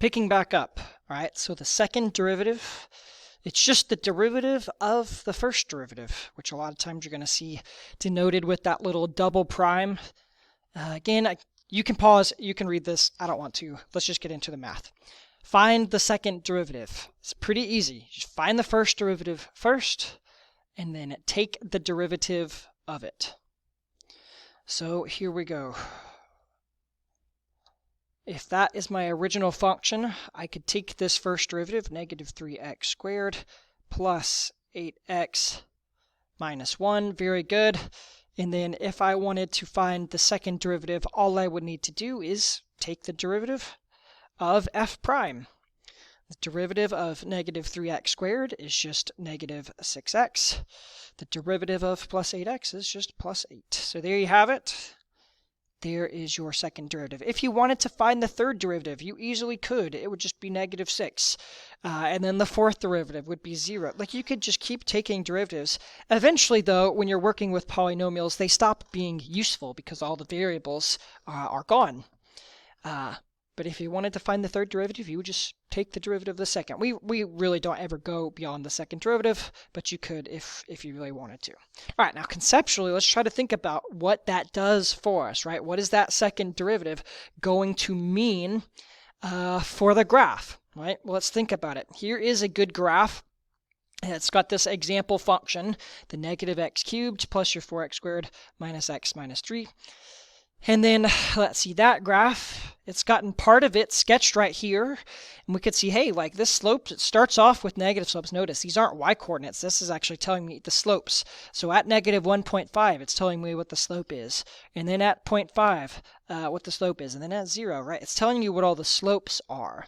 picking back up, all right? So the second derivative, it's just the derivative of the first derivative, which a lot of times you're going to see denoted with that little double prime. Again, you can pause, you can read this. I don't want to. Let's just get into the math. Find the second derivative. It's pretty easy. Just find the first derivative first, and then take the derivative of it. So here we go. If that is my original function, I could take this first derivative, negative 3x squared plus 8x minus 1. Very good. And then if I wanted to find the second derivative, all I would need to do is take the derivative of f prime. The derivative of negative 3x squared is just negative 6x. The derivative of plus 8x is just plus 8. So there you have it. There is your second derivative. If you wanted to find the third derivative, you easily could. It would just be negative 6. And then the fourth derivative would be 0. Like, you could just keep taking derivatives. Eventually, though, when you're working with polynomials, they stop being useful because all the variables are gone. But if you wanted to find the third derivative, you would just take the derivative of the second. We really don't ever go beyond the second derivative, but you could if you really wanted to. All right, now conceptually, let's try to think about what that does for us, right? What is that second derivative going to mean for the graph, right? Well, let's think about it. Here is a good graph. It's got this example function, the negative x cubed plus your 4x squared minus x minus 3. And then, let's see, that graph, it's gotten part of it sketched right here. And we could see, hey, like this slope, it starts off with negative slopes. Notice, these aren't y-coordinates. This is actually telling me the slopes. So at negative 1.5, it's telling me what the slope is. And then at 0.5, what the slope is. And then at 0, right? It's telling you what all the slopes are.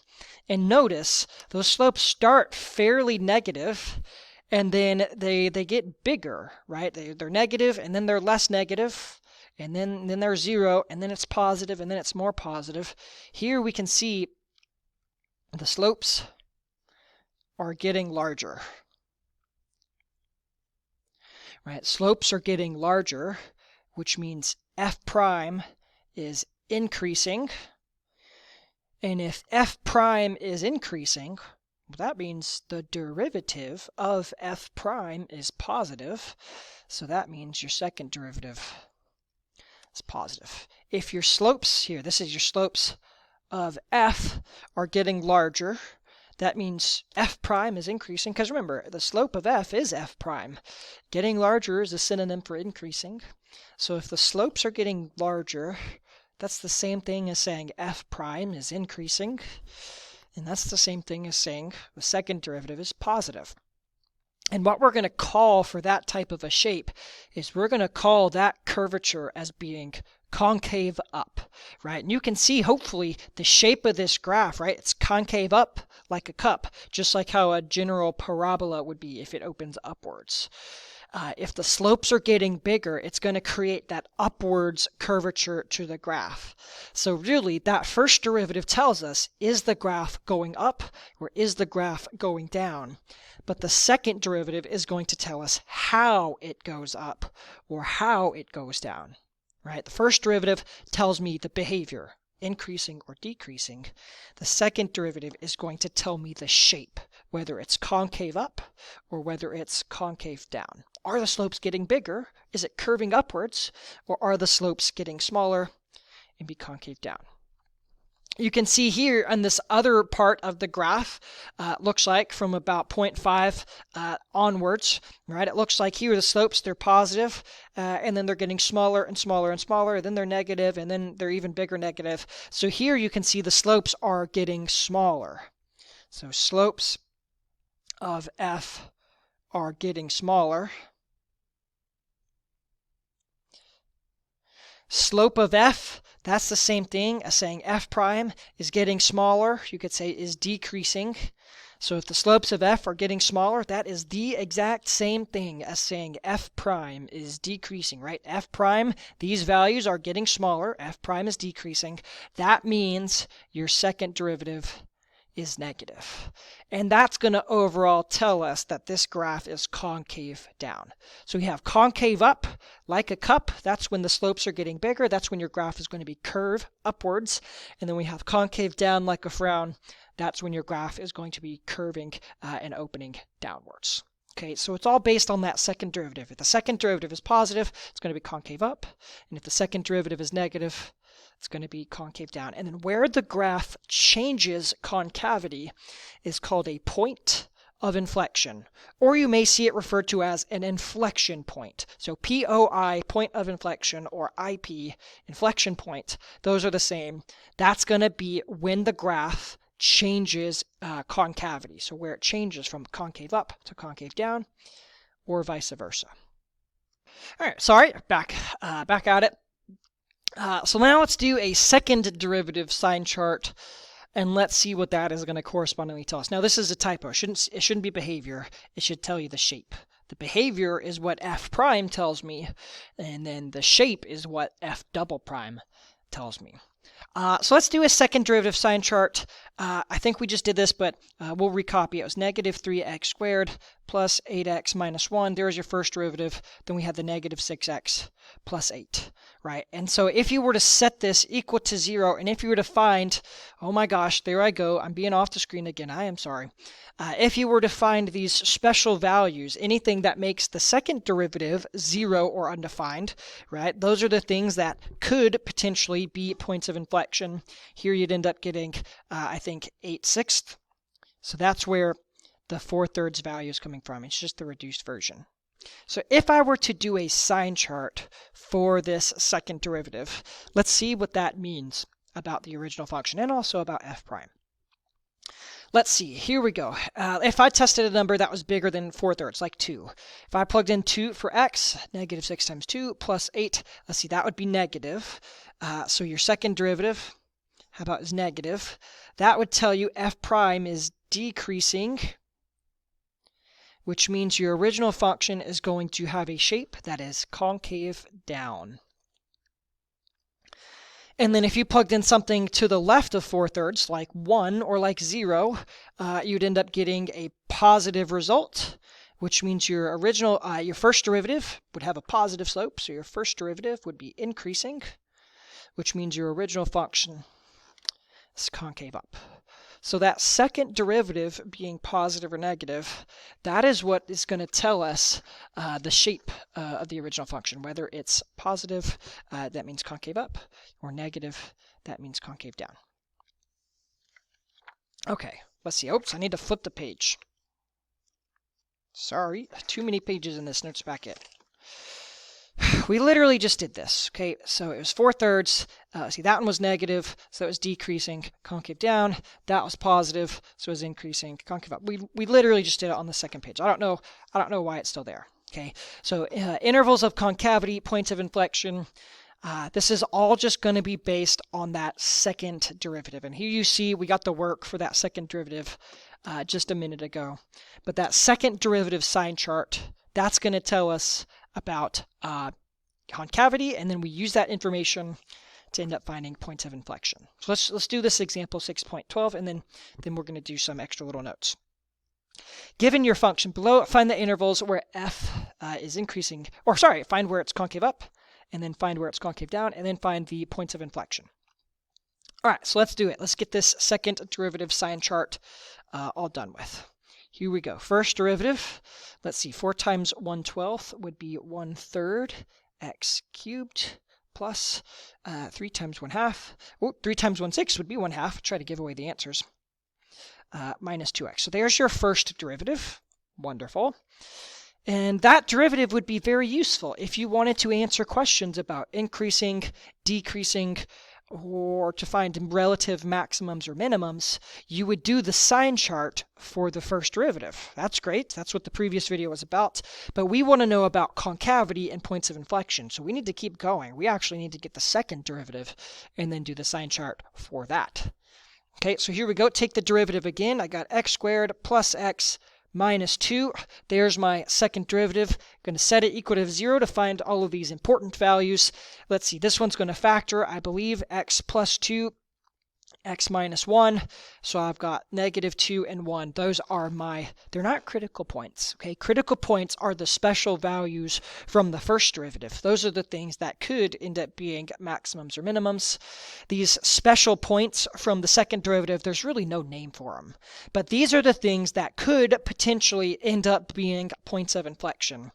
And notice, those slopes start fairly negative, and then they get bigger, right? They're negative, and then they're less negative. And then there's 0, and then it's positive, and then it's more positive. Here we can see the slopes are getting larger. Right? Slopes are getting larger, which means f prime is increasing. And if f prime is increasing, that means the derivative of f prime is positive. So that means your second derivative is positive. If your slopes here, this is your slopes of f, are getting larger, that means f prime is increasing, because remember, the slope of f is f prime. Getting larger is a synonym for increasing. So if the slopes are getting larger, that's the same thing as saying f prime is increasing, and that's the same thing as saying the second derivative is positive. And what we're going to call for that type of a shape is we're going to call that curvature as being concave up, right? And you can see, hopefully, the shape of this graph, right? It's concave up like a cup, just like how a general parabola would be if it opens upwards. If the slopes are getting bigger, it's going to create that upwards curvature to the graph. So really, that first derivative tells us, is the graph going up or is the graph going down? But the second derivative is going to tell us how it goes up or how it goes down, right? The first derivative tells me the behavior, increasing or decreasing. The second derivative is going to tell me the shape, whether it's concave up or whether it's concave down. Are the slopes getting bigger? Is it curving upwards? Or are the slopes getting smaller and be concave down? You can see here on this other part of the graph, looks like from about 0.5 onwards, right? It looks like here the slopes, they're positive, and then they're getting smaller and smaller and smaller, then they're negative, and then they're even bigger negative. So here you can see the slopes are getting smaller. So slopes of f are getting smaller. Slope of f, that's the same thing as saying f prime is getting smaller. You could say is decreasing. So if the slopes of f are getting smaller, that is the exact same thing as saying f prime is decreasing, right? F prime, these values are getting smaller. F prime is decreasing. That means your second derivative is negative. And that's going to overall tell us that this graph is concave down. So we have concave up like a cup. That's when the slopes are getting bigger. That's when your graph is going to be curved upwards. And then we have concave down like a frown. that's when your graph is going to be curving and opening downwards. Okay, so it's all based on that second derivative. If the second derivative is positive, it's going to be concave up. And if the second derivative is negative, it's going to be concave down. And then where the graph changes concavity is called a point of inflection. Or you may see it referred to as an inflection point. So POI, point of inflection, or IP, inflection point, those are the same. That's going to be when the graph changes concavity, so where it changes from concave up to concave down, or vice versa. All right, sorry, back at it. So now let's do a second derivative sine chart, and let's see what that is going to correspondingly tell us. Now this is a typo. It shouldn't be behavior. It should tell you the shape. The behavior is what f prime tells me, and then the shape is what f double prime tells me. So let's do a second derivative sine chart. I think we just did this, but we'll recopy. It was negative 3x squared plus 8x minus 1. There's your first derivative. Then we had the negative 6x plus 8, right? And so if you were to set this equal to 0, and if you were to find, oh my gosh, there I go. I'm being off the screen again. I am sorry. If you were to find these special values, anything that makes the second derivative 0 or undefined, right? Those are the things that could potentially be points of inflection. Here you'd end up getting, I think, 8/6. So that's where the 4/3 value is coming from. It's just the reduced version. So if I were to do a sine chart for this second derivative, let's see what that means about the original function and also about f prime. Let's see, here we go. If I tested a number that was bigger than 4/3, like 2. If I plugged in 2 for x, negative 6 times 2 plus 8, let's see, that would be negative. So your second derivative, how about, is negative. That would tell you f prime is decreasing, which means your original function is going to have a shape that is concave down. And then if you plugged in something to the left of 4/3, like 1 or like 0, you'd end up getting a positive result, which means your original, your first derivative would have a positive slope. So your first derivative would be increasing, which means your original function is concave up. So that second derivative being positive or negative, that is what is going to tell us the shape of the original function, whether it's positive, that means concave up, or negative, that means concave down. Okay, let's see. Oops, I need to flip the page. Sorry, too many pages in this notes packet. We literally just did this, okay? So it was 4/3. See, that one was negative, so it was decreasing, concave down. That was positive, so it was increasing, concave up. We literally just did it on the second page. I don't know why it's still there, okay? So intervals of concavity, points of inflection. This is all just going to be based on that second derivative. And here you see we got the work for that second derivative just a minute ago. But that second derivative sine chart, that's going to tell us about concavity, and then we use that information to end up finding points of inflection. So let's do this example 6.12, and then we're going to do some extra little notes. Given your function below, find the intervals where f is increasing, or sorry, find where it's concave up, and then find where it's concave down, and then find the points of inflection. All right, so let's do it. Let's get this second derivative sine chart all done with. Here we go. First derivative, let's see, 4 times 1/12 would be 1/3 x cubed plus 3 times 1/2. Oh, 3 times 1/6 would be 1/2. Try to give away the answers. Minus 2x. So there's your first derivative. Wonderful. And that derivative would be very useful if you wanted to answer questions about increasing, decreasing, or to find relative maximums or minimums. You would do the sine chart for the first derivative. That's great. That's what the previous video was about. But we want to know about concavity and points of inflection. So we need to keep going. We actually need to get the second derivative and then do the sine chart for that. Okay, so here we go. Take the derivative again. I got x squared plus x minus 2. There's my second derivative. I'm going to set it equal to 0 to find all of these important values. Let's see, this one's going to factor, I believe, x plus 2 x minus 1. So I've got negative 2 and 1. Those are they're not critical points. Okay, critical points are the special values from the first derivative. Those are the things that could end up being maximums or minimums. These special points from the second derivative, there's really no name for them. But these are the things that could potentially end up being points of inflection.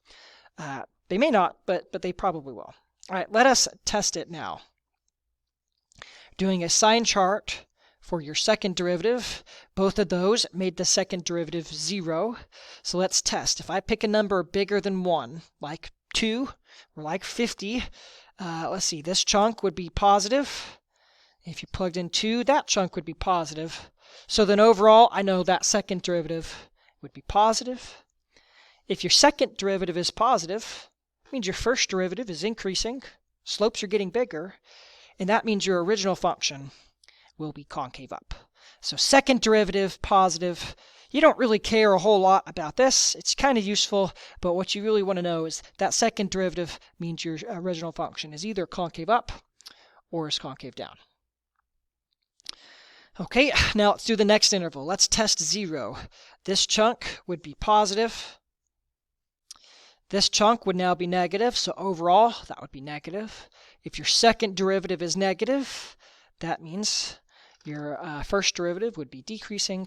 They may not, but they probably will. All right, let us test it now. Doing a sine chart for your second derivative. Both of those made the second derivative 0. So let's test. If I pick a number bigger than 1, like 2 or like 50, let's see, this chunk would be positive. If you plugged in 2, that chunk would be positive. So then overall, I know that second derivative would be positive. If your second derivative is positive, it means your first derivative is increasing. Slopes are getting bigger. And that means your original function will be concave up. So second derivative, positive. You don't really care a whole lot about this. It's kind of useful, but what you really want to know is that second derivative means your original function is either concave up or is concave down. Okay, now let's do the next interval. Let's test 0. This chunk would be positive. This chunk would now be negative, so overall that would be negative. If your second derivative is negative, that means your first derivative would be decreasing,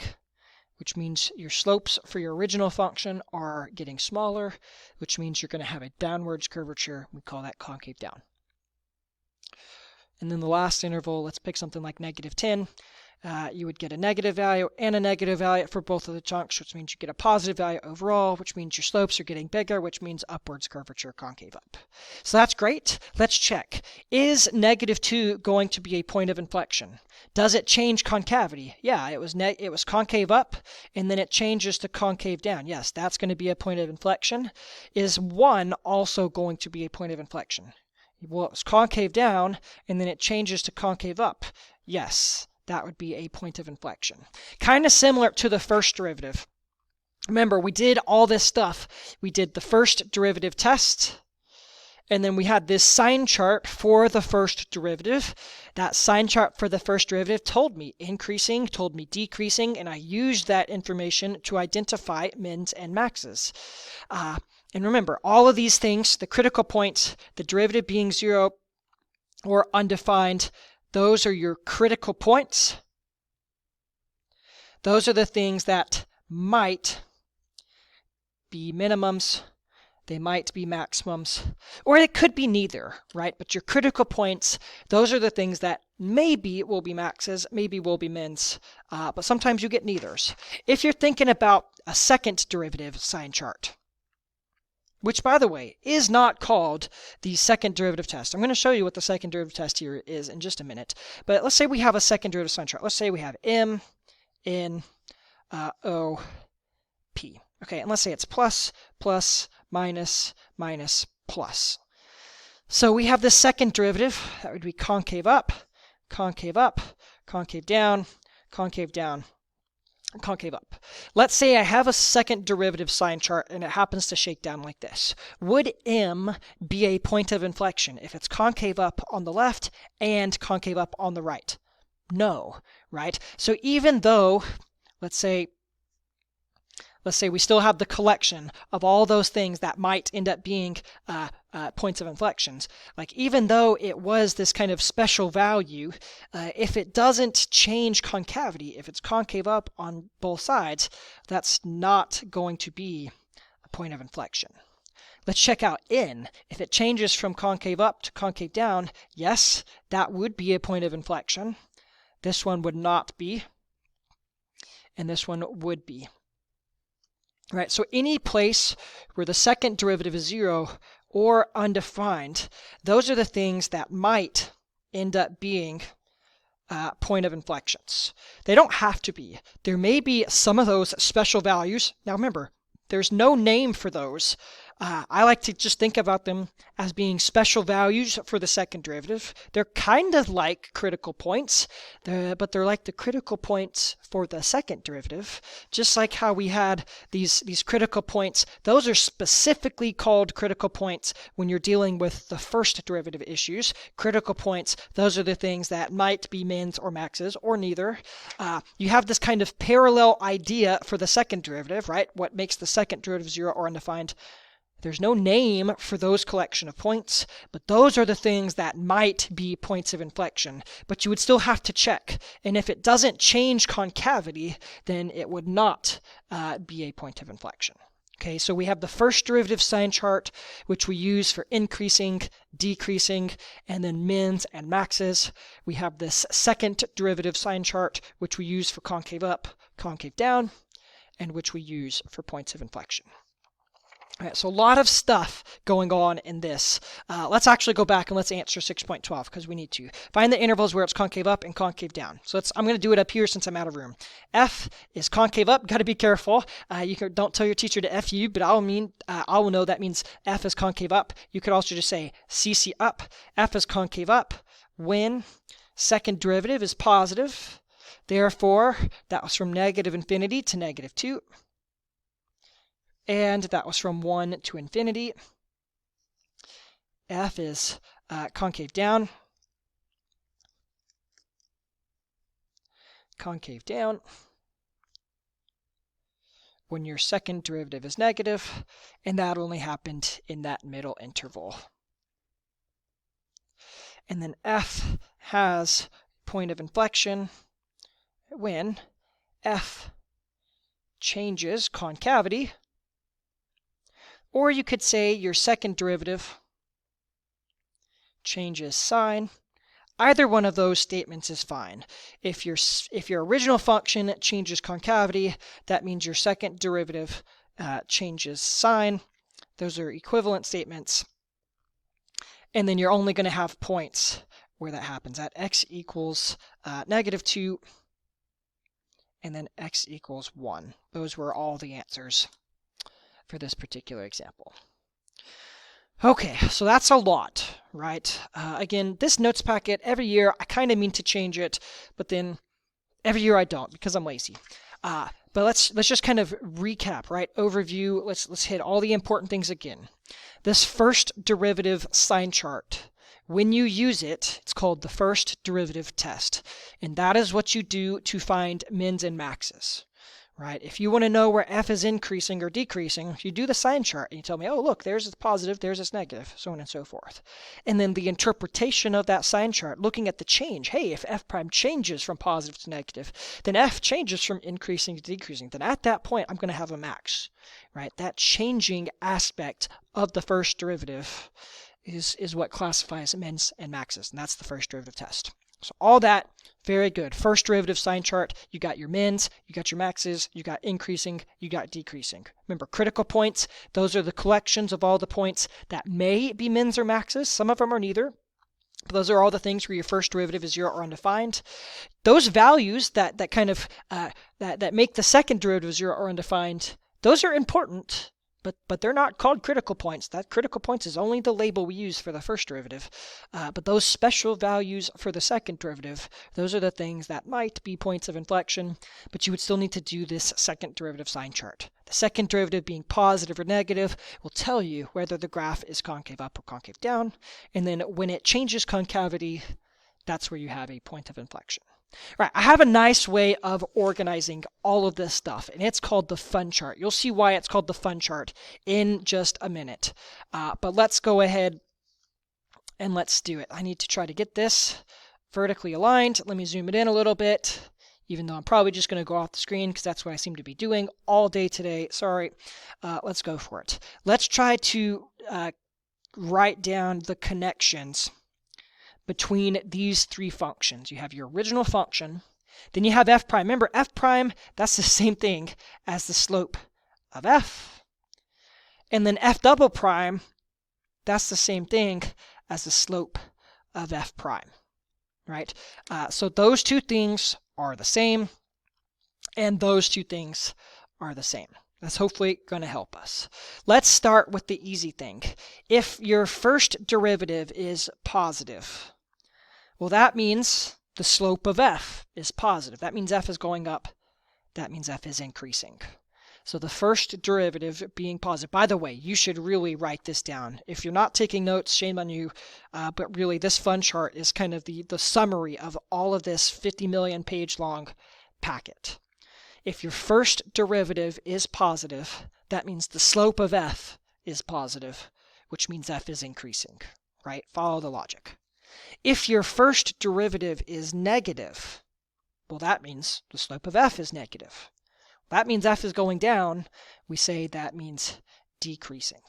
which means your slopes for your original function are getting smaller, which means you're going to have a downwards curvature. We call that concave down. And then the last interval, let's pick something like negative 10. You would get a negative value and a negative value for both of the chunks, which means you get a positive value overall, which means your slopes are getting bigger, which means upwards curvature, concave up. So that's great. Let's check. Is negative 2 going to be a point of inflection? Does it change concavity? Yeah, it was concave up, and then it changes to concave down. Yes, that's going to be a point of inflection. Is 1 also going to be a point of inflection? Well, it's concave down, and then it changes to concave up. Yes. That would be a point of inflection. Kind of similar to the first derivative. Remember, we did all this stuff. We did the first derivative test, and then we had this sine chart for the first derivative. That sine chart for the first derivative told me increasing, told me decreasing, and I used that information to identify mins and maxes. And remember, all of these things, the critical points, the derivative being 0 or undefined, those are your critical points. Those are the things that might be minimums, they might be maximums, or it could be neither, right? But your critical points, those are the things that maybe will be maxes, maybe will be mins, but sometimes you get neithers. If you're thinking about a second derivative sine chart, which, by the way, is not called the second derivative test. I'm going to show you what the second derivative test here is in just a minute. But let's say we have a second derivative sine chart. Let's say we have M, N, O, P. Okay, and let's say it's plus, plus, minus, minus, plus. So we have the second derivative. That would be concave up, concave up, concave down, concave down, concave up. Let's say I have a second derivative sine chart and it happens to shake down like this. Would M be a point of inflection if it's concave up on the left and concave up on the right? No, right? So even though, let's say we still have the collection of all those things that might end up being points of inflections. Like even though it was this kind of special value, if it doesn't change concavity, if it's concave up on both sides, that's not going to be a point of inflection. Let's check out N. If it changes from concave up to concave down, yes, that would be a point of inflection. This one would not be, and this one would be. Right, so any place where the second derivative is 0 or undefined, those are the things that might end up being point of inflections. They don't have to be. There may be some of those special values. Now remember, there's no name for those. I like to just think about them as being special values for the second derivative. They're kind of like critical points, but they're like the critical points for the second derivative. Just like how we had these critical points, those are specifically called critical points when you're dealing with the first derivative issues. Critical points, those are the things that might be mins or maxes or neither. You have this kind of parallel idea for the second derivative, right? What makes the second derivative 0 or undefined? There's no name for those collection of points, but those are the things that might be points of inflection. But you would still have to check. And if it doesn't change concavity, then it would not be a point of inflection. Okay, so we have the first derivative sine chart, which we use for increasing, decreasing, and then mins and maxes. We have this second derivative sine chart, which we use for concave up, concave down, and which we use for points of inflection. All right, so a lot of stuff going on in this. Let's actually go back and let's answer 6.12 because we need to. Find the intervals where it's concave up and concave down. So I'm going to do it up here since I'm out of room. F is concave up. Got to be careful. Don't tell your teacher to F you, but I will know that means F is concave up. You could also just say CC up. F is concave up when second derivative is positive. Therefore, that was from negative infinity to negative 2. And that was from 1 to infinity. F is concave down. Concave down. When your second derivative is negative, and that only happened in that middle interval. And then F has point of inflection when F changes concavity. Or you could say your second derivative changes sign. Either one of those statements is fine. If your original function changes concavity, that means your second derivative changes sign. Those are equivalent statements. And then you're only going to have points where that happens at x equals negative 2 and then x equals 1. Those were all the answers for this particular example. Okay, so that's a lot, right? Again, this notes packet, every year I kind of mean to change it, but then every year I don't because I'm lazy. But let's just kind of recap, right? Overview, let's hit all the important things again. This first derivative sine chart, when you use it, it's called the first derivative test. And that is what you do to find mins and maxes. Right? If you want to know where f is increasing or decreasing, you do the sine chart and you tell me, oh, look, there's its positive, there's its negative, so on and so forth. And then the interpretation of that sine chart, looking at the change. Hey, if f prime changes from positive to negative, then f changes from increasing to decreasing. Then at that point, I'm going to have a max. Right? That changing aspect of the first derivative is what classifies mins and maxes, and that's the first derivative test. So all that, very good. First derivative sine chart, you got your mins, you got your maxes, you got increasing, you got decreasing. Remember, critical points, those are the collections of all the points that may be mins or maxes. Some of them are neither. But those are all the things where your first derivative is 0 or undefined. Those values that make the second derivative 0 or undefined, those are important. But they're not called critical points. That critical points is only the label we use for the first derivative. But those special values for the second derivative, those are the things that might be points of inflection, but you would still need to do this second derivative sine chart. The second derivative being positive or negative will tell you whether the graph is concave up or concave down. And then when it changes concavity, that's where you have a point of inflection. Right, I have a nice way of organizing all of this stuff, and it's called the fun chart. You'll see why it's called the fun chart in just a minute. But let's go ahead and let's do it. I need to try to get this vertically aligned. Let me zoom it in a little bit, even though I'm probably just going to go off the screen because that's what I seem to be doing all day today. Sorry. Let's go for it. Let's try to write down the connections between these three functions. You have your original function, then you have f prime. Remember, f prime, that's the same thing as the slope of f. And then f double prime, that's the same thing as the slope of f prime, right? So those two things are the same, and those two things are the same. That's hopefully going to help us. Let's start with the easy thing. If your first derivative is positive, well, that means the slope of f is positive. That means f is going up. That means f is increasing. So the first derivative being positive. By the way, you should really write this down. If you're not taking notes, shame on you. But really, this fun chart is kind of the summary of all of this 50 million page long packet. If your first derivative is positive, that means the slope of f is positive, which means f is increasing, right? Follow the logic. If your first derivative is negative, well, that means the slope of f is negative. That means f is going down. We say that means decreasing.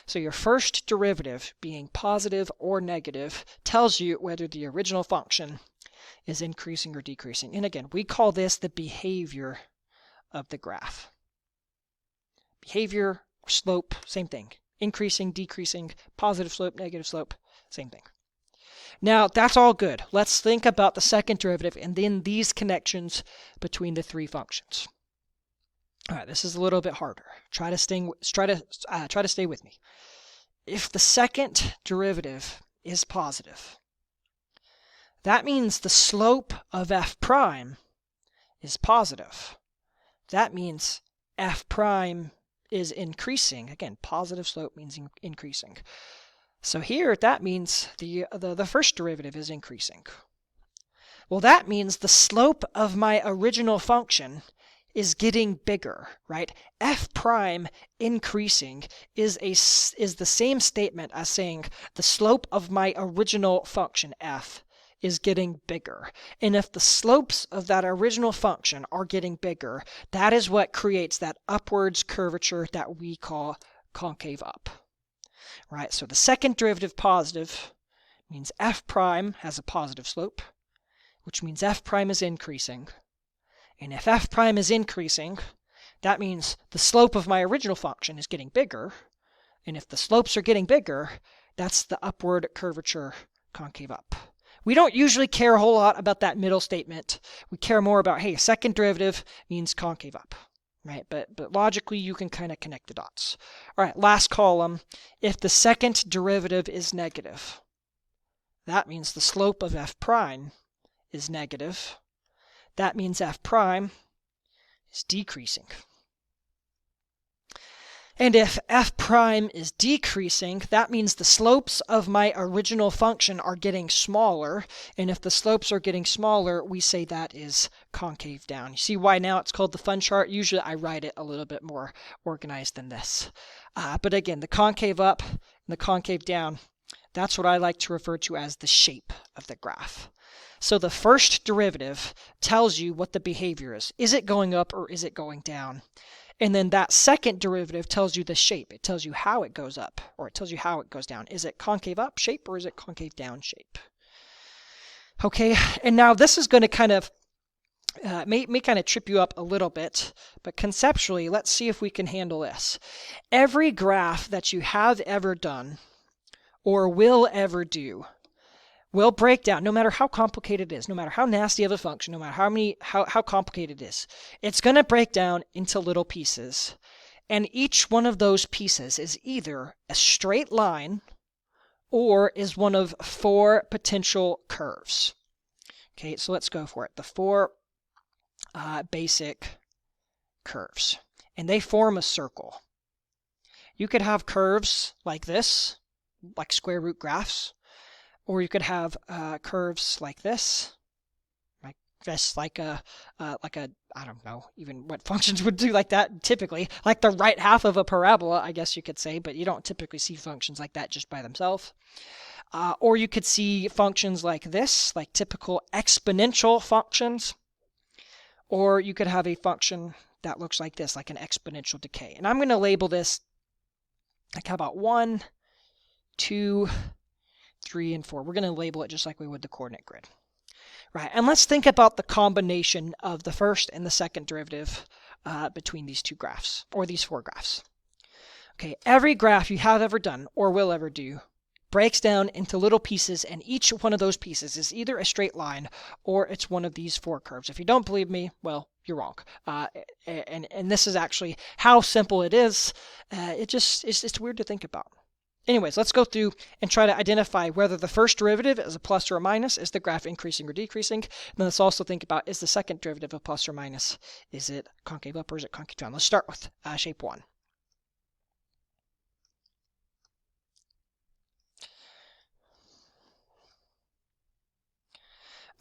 So your first derivative being positive or negative tells you whether the original function is increasing or decreasing. And again, we call this the behavior of the graph. Behavior or slope, same thing. Increasing, decreasing, positive slope, negative slope, same thing. Now, that's all good. Let's think about the second derivative and then these connections between the three functions. All right, this is a little bit harder. Try to stay with me. If the second derivative is positive, that means the slope of f prime is positive. That means f prime is increasing. Again, positive slope means increasing. So here, that means the first derivative is increasing. Well, that means the slope of my original function is getting bigger, right? F prime increasing is the same statement as saying the slope of my original function f is getting bigger. And if the slopes of that original function are getting bigger, that is what creates that upwards curvature that we call concave up. Right? So the second derivative positive means f prime has a positive slope, which means f prime is increasing. And if f prime is increasing, that means the slope of my original function is getting bigger. And if the slopes are getting bigger, that's the upward curvature concave up. We don't usually care a whole lot about that middle statement. We care more about, hey, second derivative means concave up, right? But logically, you can kind of connect the dots. All right, last column. If the second derivative is negative, that means the slope of f prime is negative. That means f prime is decreasing. And if f prime is decreasing, that means the slopes of my original function are getting smaller. And if the slopes are getting smaller, we say that is concave down. You see why now it's called the fun chart? Usually I write it a little bit more organized than this. But again, the concave up and the concave down, that's what I like to refer to as the shape of the graph. So the first derivative tells you what the behavior is. Is it going up or is it going down? And then that second derivative tells you the shape. It tells you how it goes up or it tells you how it goes down. Is it concave up shape or is it concave down shape? Okay, and now this is going to kind of may kind of trip you up a little bit, but conceptually, let's see if we can handle this. Every graph that you have ever done or will ever do will break down, no matter how complicated it is, no matter how nasty of a function, no matter how complicated it is, it's going to break down into little pieces. And each one of those pieces is either a straight line or is one of four potential curves. Okay, so let's go for it. The four basic curves. And they form a circle. You could have curves like this, like square root graphs. Or you could have curves like this, like a I don't know even what functions would do like that typically, like the right half of a parabola, I guess you could say, but you don't typically see functions like that just by themselves. Or you could see functions like this, like typical exponential functions. Or you could have a function that looks like this, like an exponential decay. And I'm going to label this, like how about 1, 2, 3, and 4. We're going to label it just like we would the coordinate grid. Right, and let's think about the combination of the first and the second derivative between these two graphs, or these four graphs. Okay, every graph you have ever done or will ever do breaks down into little pieces, and each one of those pieces is either a straight line or it's one of these four curves. If you don't believe me, well, you're wrong. And this is actually how simple it is. It's weird to think about. Anyways, let's go through and try to identify whether the first derivative is a plus or a minus. Is the graph increasing or decreasing? And then let's also think about, is the second derivative a plus or minus? Is it concave up or is it concave down? Let's start with shape 1.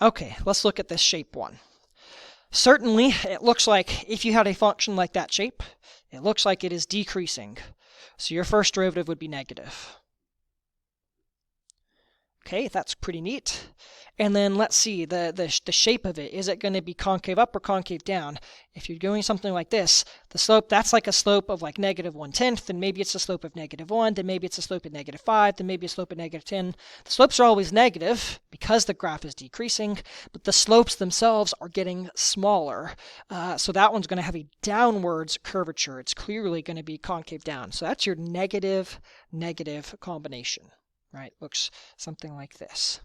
Okay, let's look at this shape 1. Certainly, it looks like if you had a function like that shape, it looks like it is decreasing. So your first derivative would be negative. Okay, that's pretty neat. And then let's see, the shape of it. Is it going to be concave up or concave down? If you're doing something like this, the slope, that's like a slope of like -1/10, then maybe it's a slope of -1, then maybe it's a slope of -5, then maybe a slope of -10. The slopes are always negative because the graph is decreasing, but the slopes themselves are getting smaller. So that one's going to have a downwards curvature. It's clearly going to be concave down. So that's your negative combination. Right, looks something like this.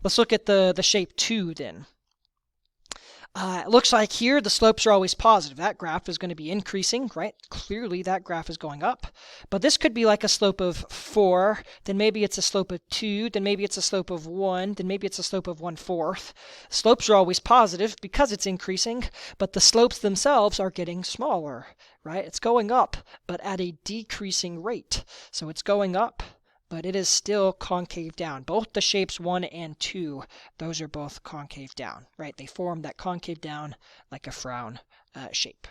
Let's look at the shape 2 then. It looks like here the slopes are always positive. That graph is going to be increasing, right? Clearly that graph is going up. But this could be like a slope of 4, then maybe it's a slope of 2, then maybe it's a slope of 1, then maybe it's a slope of 1/4. Slopes are always positive because it's increasing, but the slopes themselves are getting smaller, right? It's going up, but at a decreasing rate. So it's going up, but it is still concave down. Both the shapes 1 and 2, those are both concave down, right? They form that concave down like a frown shape.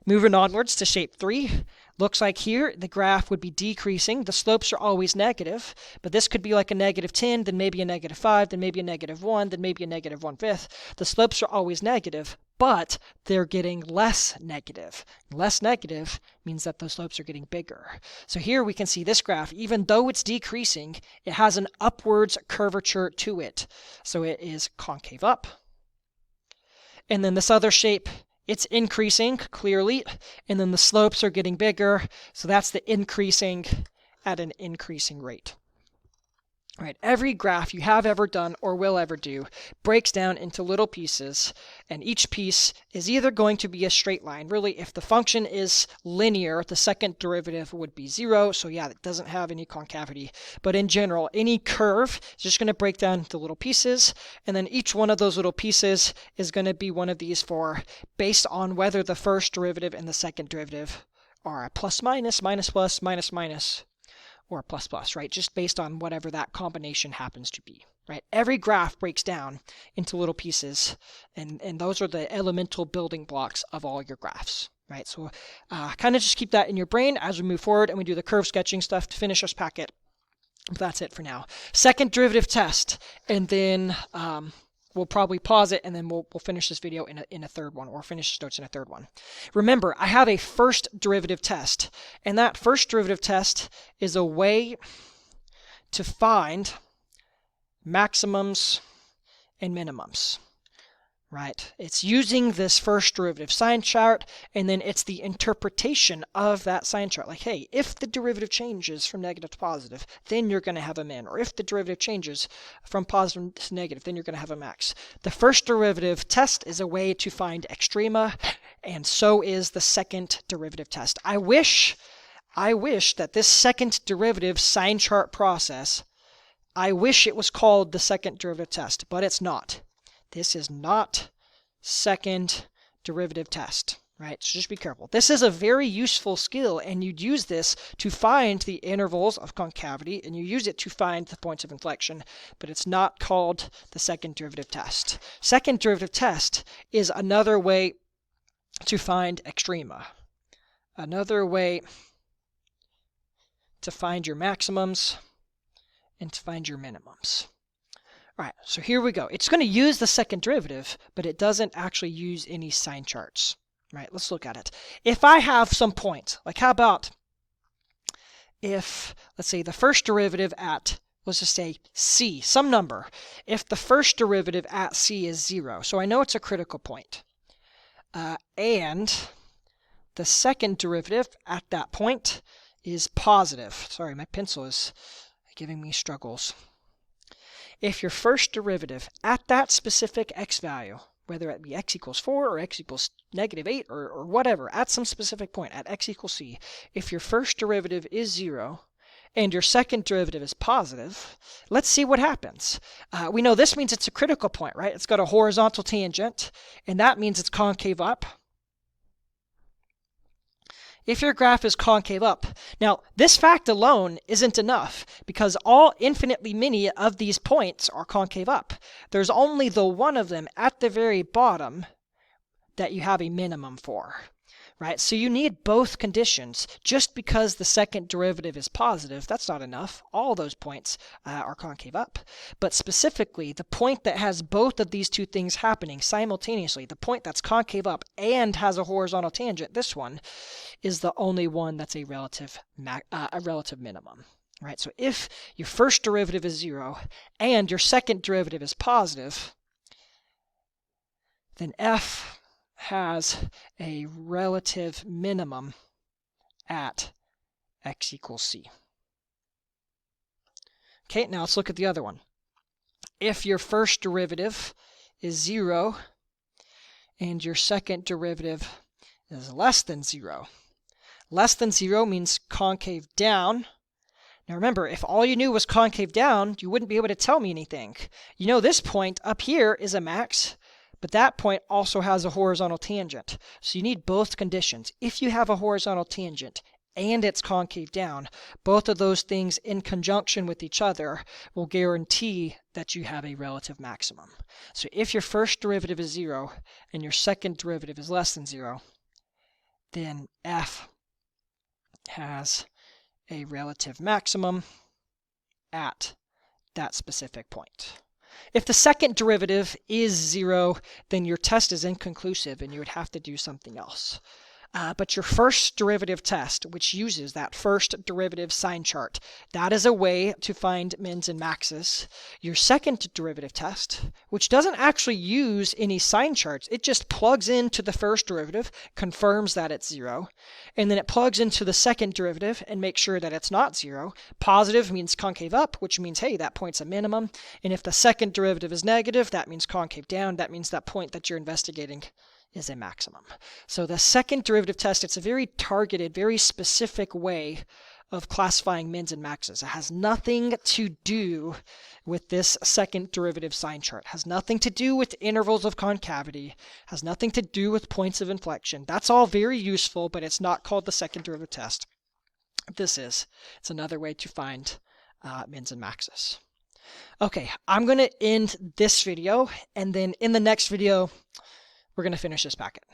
Moving onwards to shape 3, looks like here the graph would be decreasing. The slopes are always negative, but this could be like a -10, then maybe a -5, then maybe a -1, then maybe a -1/5. The slopes are always negative, but they're getting less negative. Less negative means that the slopes are getting bigger. So here we can see this graph, even though it's decreasing, it has an upwards curvature to it. So it is concave up. And then this other shape, it's increasing clearly, and then the slopes are getting bigger. So that's the increasing at an increasing rate. Right, every graph you have ever done or will ever do breaks down into little pieces, and each piece is either going to be a straight line. Really, if the function is linear, the second derivative would be 0, so yeah, it doesn't have any concavity. But in general, any curve is just going to break down into little pieces, and then each one of those little pieces is going to be one of these four, based on whether the first derivative and the second derivative are a plus minus, minus plus, minus minus, or plus plus, right? Just based on whatever that combination happens to be, right? Every graph breaks down into little pieces, and those are the elemental building blocks of all your graphs, right? So kind of just keep that in your brain as we move forward and we do the curve sketching stuff to finish this packet. But that's it for now. Second derivative test, and then we'll probably pause it, and then we'll finish this video in a third one, or finish notes in a third one. Remember, I have a first derivative test, and that first derivative test is a way to find maximums and minimums. Right? It's using this first derivative sine chart, and then it's the interpretation of that sine chart. Like, hey, if the derivative changes from negative to positive, then you're going to have a min. Or if the derivative changes from positive to negative, then you're going to have a max. The first derivative test is a way to find extrema, and so is the second derivative test. I wish that this second derivative sine chart process, I wish it was called the second derivative test, but it's not. This is not second derivative test, right? So just be careful. This is a very useful skill, and you'd use this to find the intervals of concavity, and you use it to find the points of inflection, but it's not called the second derivative test. Second derivative test is another way to find extrema, another way to find your maximums and to find your minimums. All right, so here we go. It's going to use the second derivative, but it doesn't actually use any sine charts. Right, let's look at it. If I have some point, like how about if, let's say, the first derivative at, let's just say c, some number. If the first derivative at c is 0, so I know it's a critical point, and the second derivative at that point is positive. Sorry, my pencil is giving me struggles. If your first derivative at that specific x value, whether it be x equals 4 or x equals -8 or whatever, at some specific point, at x equals c, if your first derivative is 0 and your second derivative is positive, let's see what happens. We know this means it's a critical point, right? It's got a horizontal tangent, and that means it's concave up. If your graph is concave up, now this fact alone isn't enough because all infinitely many of these points are concave up. There's only the one of them at the very bottom that you have a minimum for, right? So you need both conditions. Just because the second derivative is positive, that's not enough. All those points are concave up. But specifically, the point that has both of these two things happening simultaneously, the point that's concave up and has a horizontal tangent, this one, is the only one that's a relative minimum, right? So if your first derivative is 0 and your second derivative is positive, then f has a relative minimum at x equals c. Okay, now let's look at the other one. If your first derivative is 0 and your second derivative is less than 0. Less than 0 means concave down. Now remember, if all you knew was concave down, you wouldn't be able to tell me anything. You know this point up here is a max, but that point also has a horizontal tangent. So you need both conditions. If you have a horizontal tangent and it's concave down, both of those things in conjunction with each other will guarantee that you have a relative maximum. So if your first derivative is 0 and your second derivative is less than 0, then f has a relative maximum at that specific point. If the second derivative is 0, then your test is inconclusive and you would have to do something else. But your first derivative test, which uses that first derivative sine chart, that is a way to find mins and maxes. Your second derivative test, which doesn't actually use any sine charts, it just plugs into the first derivative, confirms that it's 0, and then it plugs into the second derivative and makes sure that it's not 0. Positive means concave up, which means, hey, that point's a minimum. And if the second derivative is negative, that means concave down. That means that point that you're investigating is a maximum. So the second derivative test, it's a very targeted, very specific way of classifying mins and maxes. It has nothing to do with this second derivative sine chart. It has nothing to do with intervals of concavity. It has nothing to do with points of inflection. That's all very useful, but it's not called the second derivative test. It's another way to find mins and maxes. Okay, I'm going to end this video, and then in the next video, we're going to finish this packet.